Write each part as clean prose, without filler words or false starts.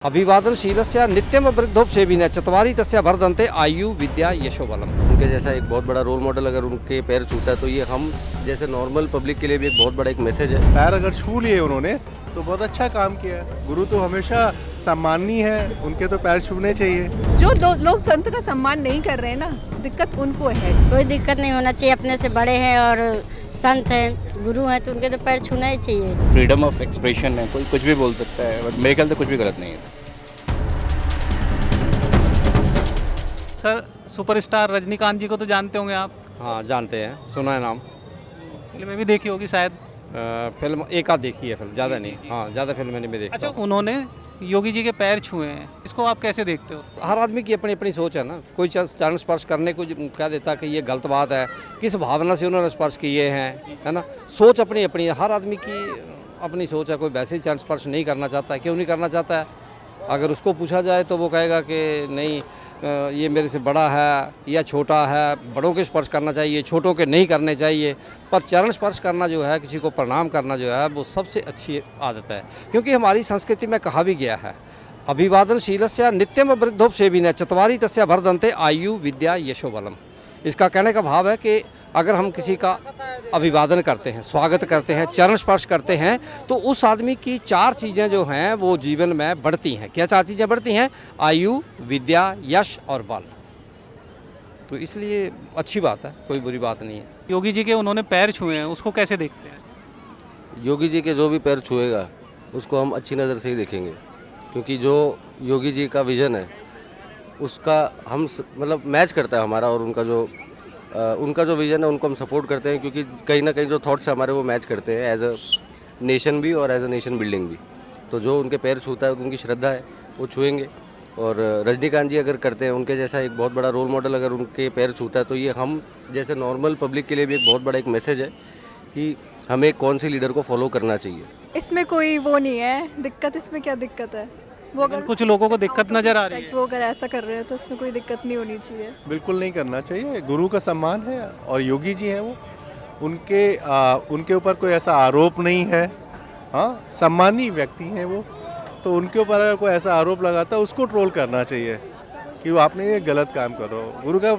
अभिवादनशीलस्य नित्यम वृद्धोपसेविन चत्वारि तस्य वर्धन्ते आयु विद्या यशो बलम। उनके जैसा एक बहुत बड़ा रोल मॉडल अगर उनके पैर छूता है तो ये हम जैसे नॉर्मल पब्लिक के लिए भी एक बहुत बड़ा एक मैसेज है। पैर अगर छू लिए उन्होंने तो बहुत अच्छा काम किया है। गुरु तो हमेशा सम्माननीय है, उनके तो पैर छूने चाहिए। जो लोग संत का सम्मान नहीं कर रहे हैं ना, दिक्कत उनको है। कोई दिक्कत नहीं होना चाहिए, अपने से बड़े हैं और संत हैं, गुरु हैं, तो उनके तो पैर छूना ही चाहिए। फ्रीडम ऑफ एक्सप्रेशन है, कोई कुछ भी बोल सकता है, बट मेरे ख्याल से कुछ भी गलत नहीं है। सर, सुपरस्टार रजनीकांत जी को तो जानते होंगे आप? हाँ जानते हैं, सुना है नाम। फिल्में भी देखी होगी शायद। फिल्म एक आध देखी है, फिल्म ज़्यादा नहीं। हाँ ज़्यादा फिल्म मैंने भी देखी। अच्छा, उन्होंने योगी जी के पैर छुए हैं, इसको आप कैसे देखते हो? हर आदमी की अपनी अपनी सोच है ना। कोई चरण स्पर्श करने को कह देता कि ये गलत बात है, किस भावना से उन्होंने स्पर्श किए हैं, है ना। सोच अपनी अपनी है, हर आदमी की अपनी सोच है। कोई वैसे ही चरण स्पर्श नहीं करना चाहता है, क्यों नहीं करना चाहता है? अगर उसको पूछा जाए तो वो कहेगा कि नहीं, ये मेरे से बड़ा है या छोटा है, बड़ों के स्पर्श करना चाहिए, छोटों के नहीं करने चाहिए। पर चरण स्पर्श करना जो है, किसी को प्रणाम करना जो है, वो सबसे अच्छी आदत है। क्योंकि हमारी संस्कृति में कहा भी गया है, अभिवादनशीलस्य नित्यम वृद्धोपसेविन चत्वारि तस्य वर्धन्ते आयु विद्या यशो बलम। इसका कहने का भाव है कि अगर हम किसी का अभिवादन करते हैं, स्वागत करते हैं, चरण स्पर्श करते हैं, तो उस आदमी की चार चीज़ें जो हैं वो जीवन में बढ़ती हैं। क्या चार चीज़ें बढ़ती हैं? आयु, विद्या, यश और बल। तो इसलिए अच्छी बात है, कोई बुरी बात नहीं है। योगी जी के उन्होंने पैर छुए हैं, उसको कैसे देखते हैं? योगी जी के जो भी पैर छुएगा उसको हम अच्छी नज़र से ही देखेंगे, क्योंकि जो योगी जी का विज़न है उसका हम मतलब मैच करता है हमारा, और उनका जो विज़न है उनको हम सपोर्ट करते हैं, क्योंकि कहीं ना कहीं जो थॉट्स हमारे वो मैच करते हैं एज अ नेशन भी और एज अ नेशन बिल्डिंग भी। तो जो उनके पैर छूता है, उनकी श्रद्धा है, वो छुएंगे। और रजनीकांत जी अगर करते हैं, उनके जैसा एक बहुत बड़ा रोल मॉडल अगर उनके पैर छूता है तो ये हम जैसे नॉर्मल पब्लिक के लिए भी एक बहुत बड़ा एक मैसेज है कि हमें कौन से लीडर को फॉलो करना चाहिए। इसमें कोई वो नहीं है दिक्कत। इसमें क्या दिक्कत है? वो अगर कुछ लोगों को दिक्कत नजर आ रही है। वो अगर ऐसा कर रहे हैं तो उसमें कोई दिक्कत नहीं होनी चाहिए। बिल्कुल नहीं करना चाहिए। गुरु का सम्मान है और योगी जी हैं वो, उनके ऊपर कोई ऐसा आरोप नहीं है। हाँ, सम्मानीय व्यक्ति हैं वो, तो उनके ऊपर अगर कोई ऐसा आरोप लगाता है उसको ट्रोल करना चाहिए कि वो आपने ये गलत काम करो। गुरु का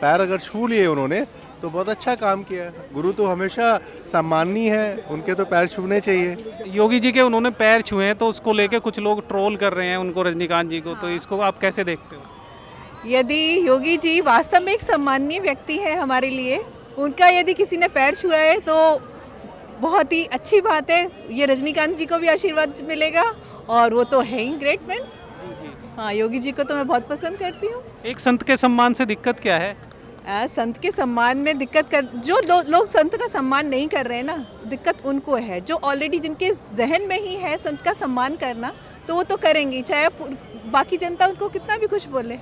पैर अगर छू लिए उन्होंने तो बहुत अच्छा काम किया है। गुरु तो हमेशा सम्माननीय है, उनके तो पैर छूने चाहिए। योगी जी के उन्होंने पैर छुए हैं, तो उसको लेके कुछ लोग ट्रोल कर रहे हैं उनको, रजनीकांत जी को। तो इसको आप कैसे देखते हो? यदि योगी जी वास्तव में एक सम्माननीय व्यक्ति है हमारे लिए, उनका यदि किसी ने पैर छुआ है तो बहुत ही अच्छी बात है। ये रजनीकांत जी को भी आशीर्वाद मिलेगा, और वो तो है ही ग्रेट मैन। हाँ, योगी जी को तो मैं बहुत पसंद करती हूँ। एक संत के सम्मान से दिक्कत क्या है? संत के सम्मान में दिक्कत कर जो लोग संत का सम्मान नहीं कर रहे हैं ना, दिक्कत उनको है। जो ऑलरेडी जिनके जहन में ही है संत का सम्मान करना, तो वो तो करेंगे, चाहे बाकी जनता उनको कितना भी कुछ बोले।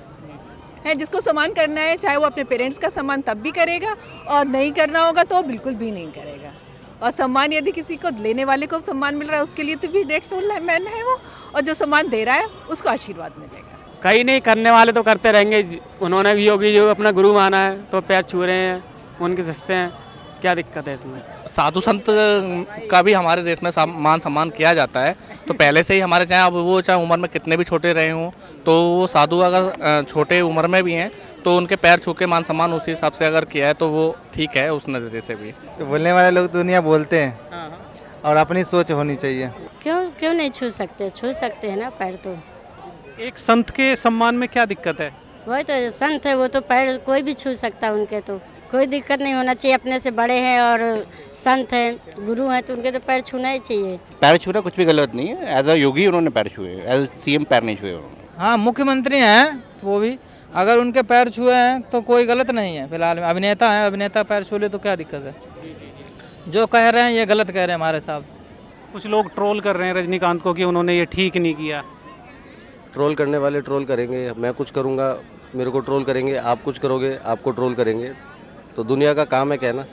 है जिसको सम्मान करना है, चाहे वो अपने पेरेंट्स का सम्मान तब भी करेगा, और नहीं करना होगा तो बिल्कुल भी नहीं करेगा। और सम्मान यदि किसी को लेने वाले को सम्मान मिल रहा है, उसके लिए तो भी ग्रेटफुल मैन है वो, और जो सम्मान दे रहा है उसको आशीर्वाद मिलेगा। कहीं नहीं, करने वाले तो करते रहेंगे। उन्होंने भी योगी जो अपना गुरु माना है तो पैर छू रहे हैं, उनके सस्ते हैं, क्या दिक्कत है इसमें? साधु संत का भी हमारे देश में मान सम्मान किया जाता है। तो पहले से ही हमारे चाहे उम्र में कितने भी छोटे रहे हों, तो वो साधु अगर छोटे उम्र में भी हैं तो उनके पैर छू के मान सम्मान उसी हिसाब से अगर किया है तो वो ठीक है उस नज़रिए से भी। तो बोलने वाले लोग दुनिया बोलते हैं, और अपनी सोच होनी चाहिए। क्यों नहीं छू सकते? छू सकते हैं ना पैर तो। एक संत के सम्मान में क्या दिक्कत है? वही तो संत है, वो तो पैर कोई भी छू सकता है उनके, तो कोई दिक्कत नहीं होना चाहिए। अपने से बड़े हैं और संत हैं, गुरु हैं, तो उनके तो पैर छूना ही चाहिए। पैर छूना कुछ भी गलत नहीं है। एज अ योगी उन्होंने पैर छुए, एज सीएम पैर नहीं छुए उन्होंने। हाँ, मुख्यमंत्री हैं वो भी, अगर उनके पैर छुए हैं तो कोई गलत नहीं है। फिलहाल में अभिनेता हैं, अभिनेता पैर छू ले तो क्या दिक्कत है? जो कह रहे हैं ये गलत कह रहे हैं हमारे साहब। कुछ लोग ट्रोल कर रहे हैं रजनीकांत को कि उन्होंने ये ठीक नहीं किया। ट्रोल करने वाले ट्रोल करेंगे, मैं कुछ करूँगा मेरे को ट्रोल करेंगे, आप कुछ करोगे आपको ट्रोल करेंगे। तो दुनिया का काम है कहना,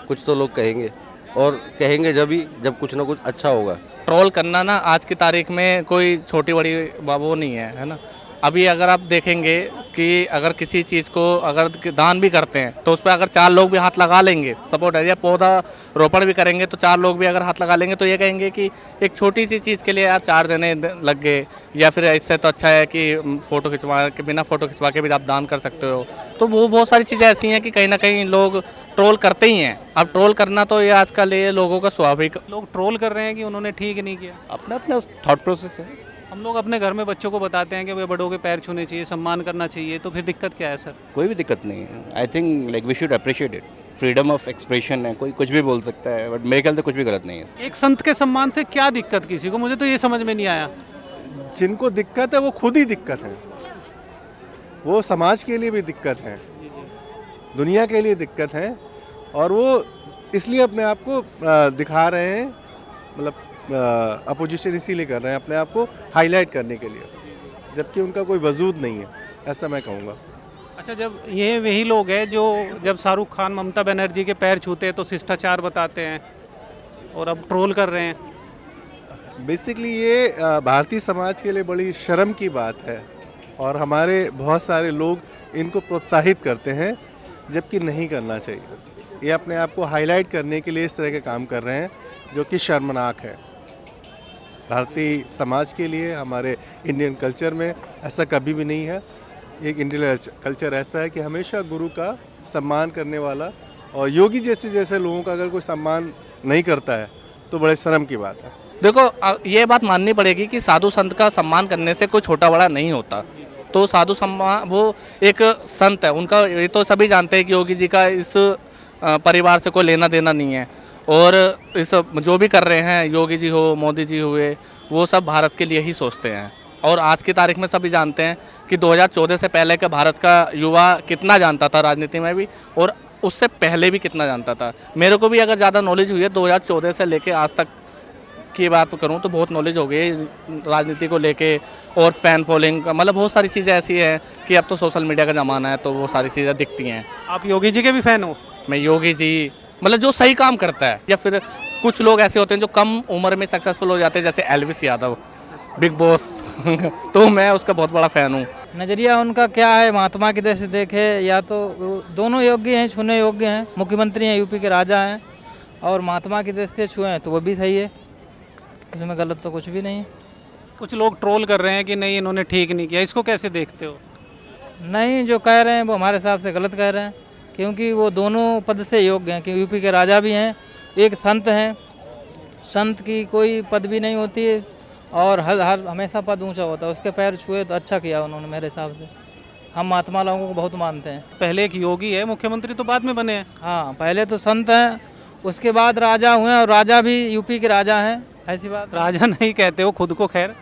कुछ तो लोग कहेंगे, और कहेंगे जब कुछ ना कुछ अच्छा होगा। ट्रोल करना ना आज की तारीख में कोई छोटी बड़ी वो नहीं है, है ना। अभी अगर आप देखेंगे कि अगर किसी चीज़ को अगर दान भी करते हैं तो उस पर अगर 4 लोग भी हाथ लगा लेंगे, सपोर्ट है, या पौधा रोपण भी करेंगे तो 4 लोग भी अगर हाथ लगा लेंगे तो ये कहेंगे कि एक छोटी सी चीज़ के लिए यार 4 जने लग गए, या फिर इससे तो अच्छा है कि फ़ोटो खिंचवा के, बिना फ़ोटो खिंचवा के भी आप दान कर सकते हो। तो वो बहुत सारी चीज़ें ऐसी हैं कि कहीं ना कहीं लोग ट्रोल करते ही हैं। अब ट्रोल करना तो ये आजकल ये लोगों का स्वाभाविक। लोग ट्रोल कर रहे हैं कि उन्होंने ठीक नहीं किया। अपना अपना थॉट प्रोसेस है। हम लोग अपने घर में बच्चों को बताते हैं कि भाई बड़ों के पैर छूने चाहिए, सम्मान करना चाहिए, तो फिर दिक्कत क्या है सर? कोई भी दिक्कत नहीं है। I think like we should appreciate it. Freedom of expression है, कोई कुछ भी बोल सकता है, बट मेरे ख्याल से कुछ भी गलत नहीं है। एक संत के सम्मान से क्या दिक्कत किसी को, मुझे तो ये समझ में नहीं आया। जिनको दिक्कत है वो खुद ही दिक्कत है, वो समाज के लिए भी दिक्कत है, दुनिया के लिए दिक्कत है, और वो इसलिए अपने आप को दिखा रहे हैं, मतलब अपोजिशन इसीलिए कर रहे हैं अपने आप को हाईलाइट करने के लिए, जबकि उनका कोई वजूद नहीं है, ऐसा मैं कहूँगा। अच्छा, जब ये वही लोग हैं जो जब शाहरुख खान ममता बनर्जी के पैर छूते हैं तो शिष्टाचार बताते हैं, और अब ट्रोल कर रहे हैं। बेसिकली ये भारतीय समाज के लिए बड़ी शर्म की बात है, और हमारे बहुत सारे लोग इनको प्रोत्साहित करते हैं, जबकि नहीं करना चाहिए। ये अपने आप को हाईलाइट करने के लिए इस तरह के काम कर रहे हैं, जो कि शर्मनाक है। भारतीय समाज के लिए, हमारे इंडियन कल्चर में ऐसा कभी भी नहीं है। एक इंडियन कल्चर ऐसा है कि हमेशा गुरु का सम्मान करने वाला, और योगी जैसे लोगों का अगर कोई सम्मान नहीं करता है तो बड़े शर्म की बात है। देखो, ये बात माननी पड़ेगी कि साधु संत का सम्मान करने से कोई छोटा बड़ा नहीं होता। तो साधु सम्मान, वो एक संत है, उनका ये तो सभी जानते हैं कि योगी जी का इस परिवार से कोई लेना देना नहीं है, और इस जो भी कर रहे हैं, योगी जी हो, मोदी जी हुए, वो सब भारत के लिए ही सोचते हैं। और आज की तारीख में सभी जानते हैं कि 2014 से पहले का भारत का युवा कितना जानता था राजनीति में भी, और उससे पहले भी कितना जानता था। मेरे को भी अगर ज़्यादा नॉलेज हुई है 2014 से लेके आज तक की बात करूं तो बहुत नॉलेज हो गई राजनीति को लेके, और फैन फॉलोइंग का, मतलब बहुत सारी चीज़ें ऐसी हैं कि अब तो सोशल मीडिया का ज़माना है, तो वो सारी चीज़ें दिखती हैं। आप योगी जी के भी फैन हो? मैं योगी जी, मतलब जो सही काम करता है, या फिर कुछ लोग ऐसे होते हैं जो कम उम्र में सक्सेसफुल हो जाते हैं, जैसे एल्विस यादव, बिग बॉस तो मैं उसका बहुत बड़ा फ़ैन हूँ। नज़रिया उनका क्या है, महात्मा की दृष्टि से देखे या तो दोनों योग्य हैं, छूने योग्य हैं। मुख्यमंत्री हैं, यूपी के राजा हैं, और महात्मा की दृष्टि से छुए तो वो भी सही है, इसमें गलत तो कुछ भी नहीं है। कुछ लोग ट्रोल कर रहे हैं कि नहीं इन्होंने ठीक नहीं किया, इसको कैसे देखते हो? नहीं, जो कह रहे हैं वो हमारे हिसाब से गलत कह रहे हैं, क्योंकि वो दोनों पद से योग्य हैं। कि यूपी के राजा भी हैं, एक संत हैं, संत की कोई पद भी नहीं होती है, और हर हमेशा पद ऊंचा होता है। उसके पैर छुए तो अच्छा किया उन्होंने मेरे हिसाब से। हम महात्मा लोगों को बहुत मानते हैं। पहले एक योगी है, मुख्यमंत्री तो बाद में बने हैं। हाँ, पहले तो संत हैं, उसके बाद राजा हुए, और राजा भी यूपी के राजा हैं, ऐसी बात। राजा नहीं कहते हो खुद को, खैर